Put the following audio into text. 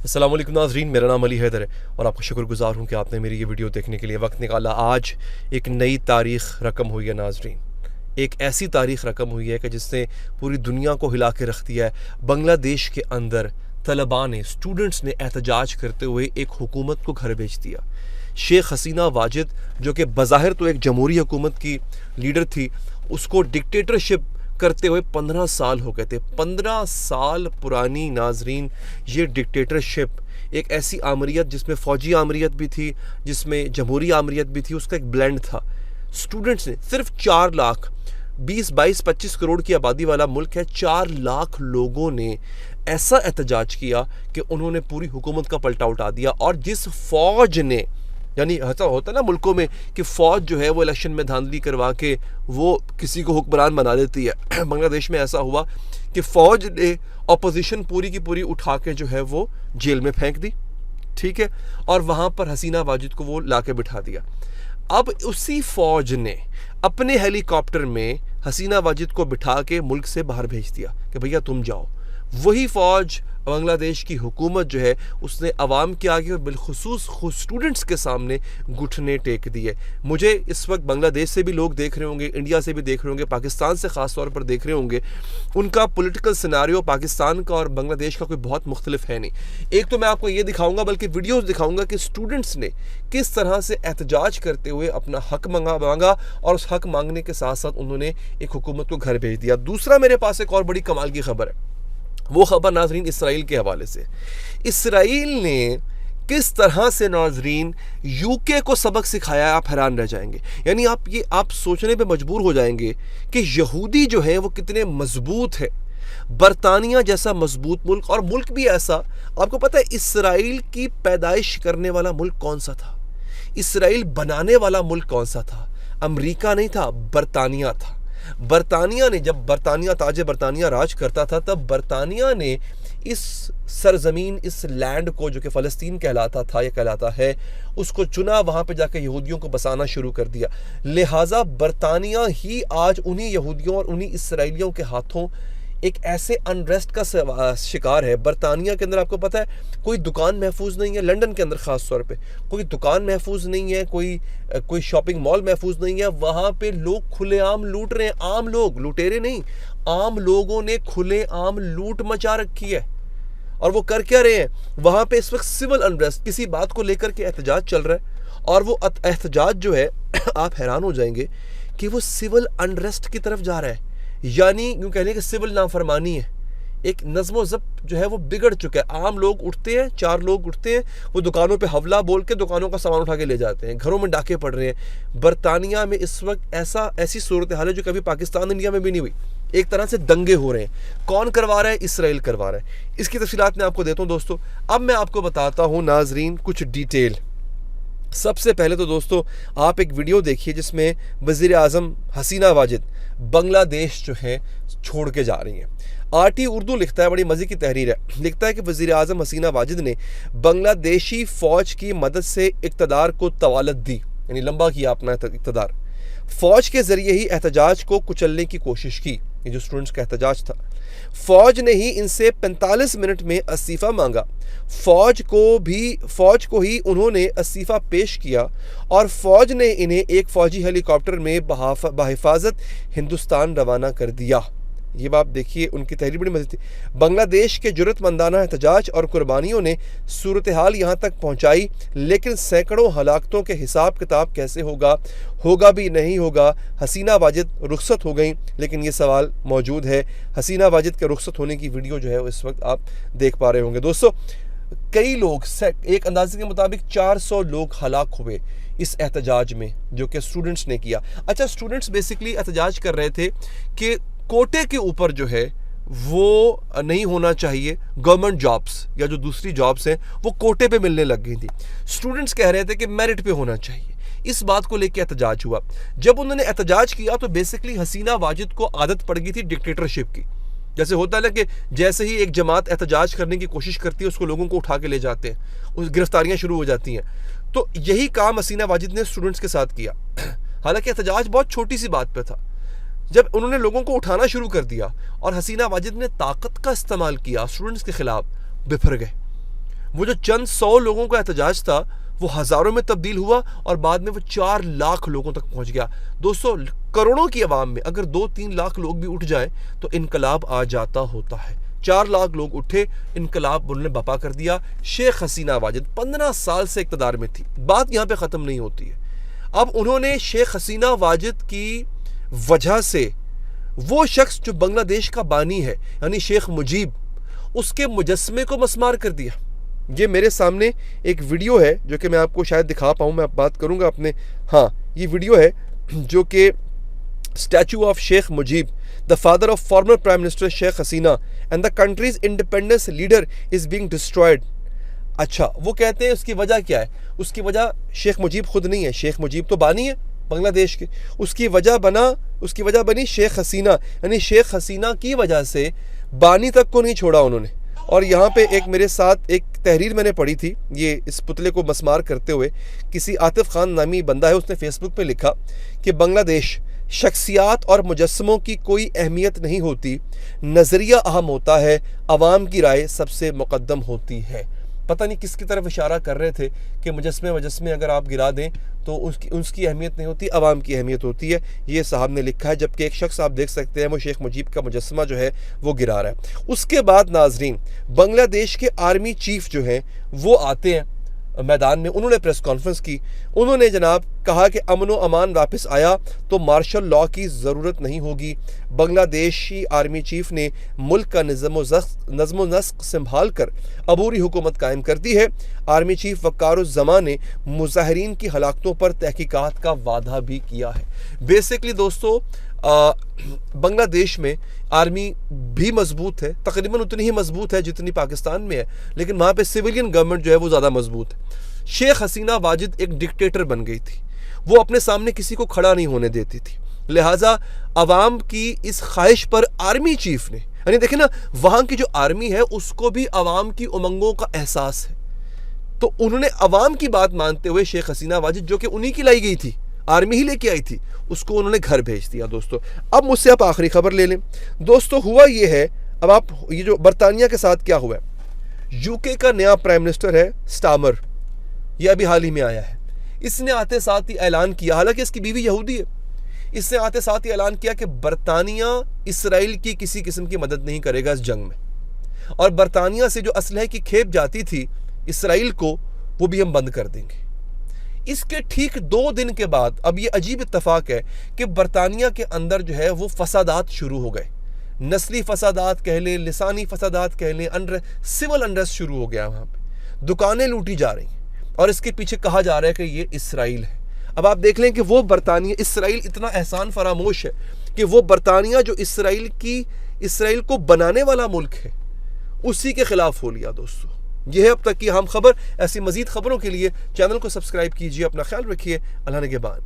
अस्सलाम वालेकुम नाज़रीन, मेरा नाम अली हैदर है और आपका शुक्रगुजार हूँ कि आपने मेरी ये वीडियो देखने के लिए वक्त निकाला। आज एक नई तारीख़ रकम हुई है नाज़रीन, एक ऐसी तारीख़ रकम हुई है कि जिसने पूरी दुनिया को हिला के रख दिया है। बांग्लादेश के अंदर तलबा ने, स्टूडेंट्स ने एहतजाज करते हुए एक हुकूमत को घर भेज दिया। शेख हसीना वाजिद, जो कि बज़ाहिर तो एक जमहूरी हुकूमत की लीडर थी, उसको डिक्टेटरशिप करते हुए 15 साल हो गए थे। 15 साल पुरानी नाजरीन ये डिक्टेटरशिप, एक ऐसी आमरीत जिसमें फ़ौजी आमरीत भी थी, जिसमें जमहूरी आमरीत भी थी, उसका एक ब्लेंड था। स्टूडेंट्स ने सिर्फ 4 लाख, 20-22-25 करोड़ की आबादी वाला मुल्क है, 4 लाख लोगों ने ऐसा एहतजाज किया कि उन्होंने पूरी हुकूमत का पलटा उठा दिया। और जिस फ़ौज ने, यानी ऐसा होता है ना मुल्कों में कि फ़ौज जो है वो इलेक्शन में धांधली करवा के वो किसी को हुक्मरान बना देती है। बांग्लादेश में ऐसा हुआ कि फ़ौज ने अपोजिशन पूरी की पूरी उठा के जो है वो जेल में फेंक दी, ठीक है, और वहाँ पर हसीना वाजिद को वो ला के बिठा दिया। अब उसी फ़ौज ने अपने हेलीकॉप्टर में हसीना वाजिद को बिठा के मुल्क से बाहर भेज दिया कि भैया तुम जाओ। वही फ़ौज, बांग्लादेश की हुकूमत जो है, उसने अवाम के आगे और बिलखुसूस स्टूडेंट्स के सामने घुटने टेक दिए। मुझे इस वक्त बांग्लादेश से भी लोग देख रहे होंगे, इंडिया से भी देख रहे होंगे, पाकिस्तान से ख़ास तौर पर देख रहे होंगे। उनका पॉलिटिकल सिनारियो पाकिस्तान का और बांग्लादेश का कोई बहुत मुख्तलिफ है नहीं। एक तो मैं आपको ये दिखाऊंगा, बल्कि वीडियोज़ दिखाऊंगा कि स्टूडेंट्स ने किस तरह से एहतजाज करते हुए अपना हक मांगा और उस हक मांगने के साथ साथ उन्होंने एक हुकूमत को घर भेज दिया। दूसरा, मेरे पास एक और बड़ी कमाल की खबर है। वो खबर नाजरीन इसराइल के हवाले से। इसराइल ने किस तरह से नाजरीन यूके को सबक सिखाया है, आप हैरान रह जाएंगे। यानी आप सोचने पे मजबूर हो जाएंगे कि यहूदी जो है वो कितने मजबूत है। बरतानिया जैसा मजबूत मुल्क, और मुल्क भी ऐसा। आपको पता है इसराइल की पैदाइश करने वाला मुल्क कौन सा था? इसराइल बनाने वाला मुल्क कौन सा था? अमेरिका नहीं था, बरतानिया था। बरतानिया ने, जब बरतानिया ताज बरतानिया राज करता था, तब बरतानिया ने इस सरजमीन, इस लैंड को, जो कि फ़लस्तीन कहलाता था या कहलाता है, उसको चुना, वहाँ पे जाकर यहूदियों को बसाना शुरू कर दिया। लिहाजा बरतानिया ही आज उन्हीं यहूदियों और उन्हीं इसराइलियों के हाथों एक ऐसे अनरेस्ट का शिकार है। बरतानिया के अंदर आपको पता है कोई दुकान महफूज नहीं है, लंदन के अंदर ख़ास तौर पे कोई दुकान महफूज नहीं है, कोई शॉपिंग मॉल महफूज नहीं है। वहाँ पे लोग खुलेआम लूट रहे हैं, आम लोग, लुटेरे नहीं, आम लोगों ने खुलेआम लूट मचा रखी है। और वो कर क्या रहे हैं? वहाँ पे इस वक्त सिविल अनरेस्ट, किसी बात को लेकर के एहतजाज चल रहा है, और वो एहतजाज जो है आप हैरान हो जाएंगे कि वो सिविल अनरेस्ट की तरफ जा रहा है। यानी यूँ कह लें कि सिविल नाफरमानी है। एक नज़्म ज़ब्त जो है वो बिगड़ चुका है। आम लोग उठते हैं, 4 लोग उठते हैं, वो दुकानों पे हवला बोल के दुकानों का सामान उठा के ले जाते हैं, घरों में डाके पड़ रहे हैं। बरतानिया में इस वक्त ऐसी सूरत हाल है जो कभी पाकिस्तान इंडिया में भी नहीं हुई। एक तरह से दंगे हो रहे हैं। कौन करवा रहा है? इसराइल करवा रहा है। इसकी तफसीलात मैं आपको देता हूँ दोस्तों। अब मैं आपको बताता हूँ नाजरीन कुछ डिटेल। सबसे पहले तो दोस्तों आप एक वीडियो देखिए जिसमें वज़ीर आज़म हसीना वाजिद बांग्लादेश जो है छोड़ के जा रही हैं। आरटी उर्दू लिखता है, बड़ी मज़े की तहरीर है, लिखता है कि वज़ीर आज़म हसीना वाजिद ने बांग्लादेशी फ़ौज की मदद से इक़्तिदार को तवालत दी, यानी लंबा किया अपना इक़्तिदार। फ़ौज के ज़रिए ही एहतजाज को कुचलने की कोशिश की। ये जो स्टूडेंट्स का एहतजाज था, फ़ौज ने ही इनसे 45 मिनट में इस्तीफ़ा मांगा। फ़ौज को ही उन्होंने इस्तीफ़ा पेश किया और फ़ौज ने इन्हें एक फ़ौजी हेलीकॉप्टर में बहिफाजत हिंदुस्तान रवाना कर दिया। ये बात देखिए, उनकी तहरीर बड़ी मज़े थी। बांग्लादेश के जुर्रतमंदाना एहतजाज और कुर्बानियों ने सूरत हाल यहाँ तक पहुँचाई, लेकिन सैकड़ों हलाकतों के हिसाब किताब कैसे होगा भी नहीं होगा। हसीना वाजिद रुखसत हो गई, लेकिन ये सवाल मौजूद है। हसीना वाजिद के रुखसत होने की वीडियो जो है इस वक्त आप देख पा रहे होंगे दोस्तों। कई लोग, एक अंदाजे के मुताबिक 400 लोग हलाक हुए इस एहतजाज में, जो कि स्टूडेंट्स ने किया। अच्छा, स्टूडेंट्स बेसिकली एहतजाज कर रहे थे कि कोटे के ऊपर जो है वो नहीं होना चाहिए, गवर्नमेंट जॉब्स या जो दूसरी जॉब्स हैं वो कोटे पे मिलने लग गई थी। स्टूडेंट्स कह रहे थे कि मेरिट पे होना चाहिए। इस बात को लेकर एहतजाज हुआ। जब उन्होंने एहतजाज किया तो बेसिकली हसीना वाजिद को आदत पड़ गई थी डिक्टेटरशिप की। जैसे होता है ना कि जैसे ही एक जमात एहतजाज करने की कोशिश करती है, उसको लोगों को उठा के ले जाते हैं, उस गिरफ्तारियां शुरू हो जाती हैं। तो यही काम हसीना वाजिद ने स्टूडेंट्स के साथ किया। हालांकि एहतजाज बहुत छोटी सी बात पे था। जब उन्होंने लोगों को उठाना शुरू कर दिया और हसीना वाजिद ने ताकत का इस्तेमाल किया, स्टूडेंट्स के खिलाफ बिफर गए। वो जो चंद 100 लोगों का एहतजाज था वो हज़ारों में तब्दील हुआ और बाद में वो 4 लाख लोगों तक पहुंच गया। दोस्तों, करोड़ों की आवाम में अगर 2-3 लाख लोग भी उठ जाए तो इनकलाब आ जाता होता है। 4 लाख लोग उठे, इनकलाब उन्होंने बपा कर दिया। शेख हसीना वाजिद 15 साल से इक़्तिदार में थी। बात यहाँ पे ख़त्म नहीं होती है। अब उन्होंने शेख हसीना वाजिद की वजह से वो शख्स जो बांग्लादेश का बानी है यानी शेख मुजीब, उसके मुजस्मे को मस्मार कर दिया। ये मेरे सामने एक वीडियो है जो कि मैं आपको शायद दिखा पाऊँ, मैं बात करूँगा अपने, हाँ ये वीडियो है जो कि statue of Sheikh Mujib, the father of former prime minister Sheikh Hasina and the country's independence leader is being destroyed. अच्छा, वो कहते हैं उसकी वजह क्या है? उसकी वजह शेख मुजीब खुद नहीं है, शेख मुजीब तो बानी है बांग्लादेश के। उसकी वजह बनी शेख हसीना, यानी शेख हसीना की वजह से बानी तक को नहीं छोड़ा उन्होंने। और यहाँ पे एक मेरे साथ एक तहरीर मैंने पढ़ी थी, ये इस पुतले को मस्मार करते हुए किसी आतिफ खान नामी बंदा है, उसने फेसबुक पे लिखा कि बांग्लादेश शख्सियात और मुजस्समों की कोई अहमियत नहीं होती, नज़रिया अहम होता है, अवाम की राय सबसे मुक़द्दम होती है। पता नहीं किसकी तरफ इशारा कर रहे थे कि मुजस्मे अगर आप गिरा दें तो उसकी अहमियत नहीं होती, अवाम की अहमियत होती है। ये साहब ने लिखा है, जबकि एक शख्स आप देख सकते हैं वो शेख मुजीब का मुजस्मा जो है वो गिरा रहा है। उसके बाद नाजरीन, बांग्लादेश के आर्मी चीफ जो हैं वो आते हैं मैदान में, उन्होंने प्रेस कॉन्फ्रेंस की। उन्होंने जनाब कहा कि अमन व अमान वापस आया तो मार्शल लॉ की ज़रूरत नहीं होगी। बांग्लादेशी आर्मी चीफ ने मुल्क का नज़्म नस्क संभाल कर अबूरी हुकूमत कायम कर दी है। आर्मी चीफ वक़ारुज़्ज़मान ने मुज़ाहिरीन की हलाकतों पर तहकीकात का वादा भी किया है। बेसिकली दोस्तों, बांग्लादेश में आर्मी भी मजबूत है, तकरीबन उतनी ही मजबूत है जितनी पाकिस्तान में है, लेकिन वहाँ पे सिविलियन गवर्नमेंट जो है वो ज़्यादा मजबूत है। शेख हसीना वाजिद एक डिक्टेटर बन गई थी, वो अपने सामने किसी को खड़ा नहीं होने देती थी। लिहाजा अवाम की इस ख्वाहिश पर आर्मी चीफ ने, यानी देखें ना, वहाँ की जो आर्मी है उसको भी अवाम की उमंगों का एहसास है, तो उन्होंने अवाम की बात मानते हुए शेख हसीना वाजिद जो कि उन्हीं की लाई गई थी, आर्मी ही लेके आई थी, उसको उन्होंने घर भेज दिया। दोस्तों, अब मुझसे आप आखिरी खबर ले लें। दोस्तों, हुआ ये है, अब आप ये जो बरतानिया के साथ क्या हुआ है, यूके का नया प्राइम मिनिस्टर है स्टामर, ये अभी हाल ही में आया है। इसने आते साथ ही ऐलान किया, हालांकि इसकी बीवी यहूदी है, इसने आते साथ ही ऐलान किया कि बरतानिया इसराइल की किसी किस्म की मदद नहीं करेगा इस जंग में, और बरतानिया से जो असलहे की खेप जाती थी इसराइल को वो भी हम बंद कर देंगे। इसके ठीक 2 दिन के बाद अब ये अजीब इत्तफाक है कि बरतानिया के अंदर जो है वो फसादात शुरू हो गए, नस्ली फसादात कह लें, लिसानी फसादात कह लें, सिविल अनरेस्ट शुरू हो गया। वहाँ पे दुकानें लूटी जा रही हैं और इसके पीछे कहा जा रहा है कि ये इसराइल है। अब आप देख लें कि वो बरतानिया, इसराइल इतना एहसान फरामोश है कि वो बरतानिया जो इसराइल को बनाने वाला मुल्क है उसी के खिलाफ हो लिया। दोस्तों, यह है अब तक की अहम खबर। ऐसी मजीद खबरों के लिए चैनल को सब्सक्राइब कीजिए। अपना ख्याल रखिए। अल्लाह निगहबान।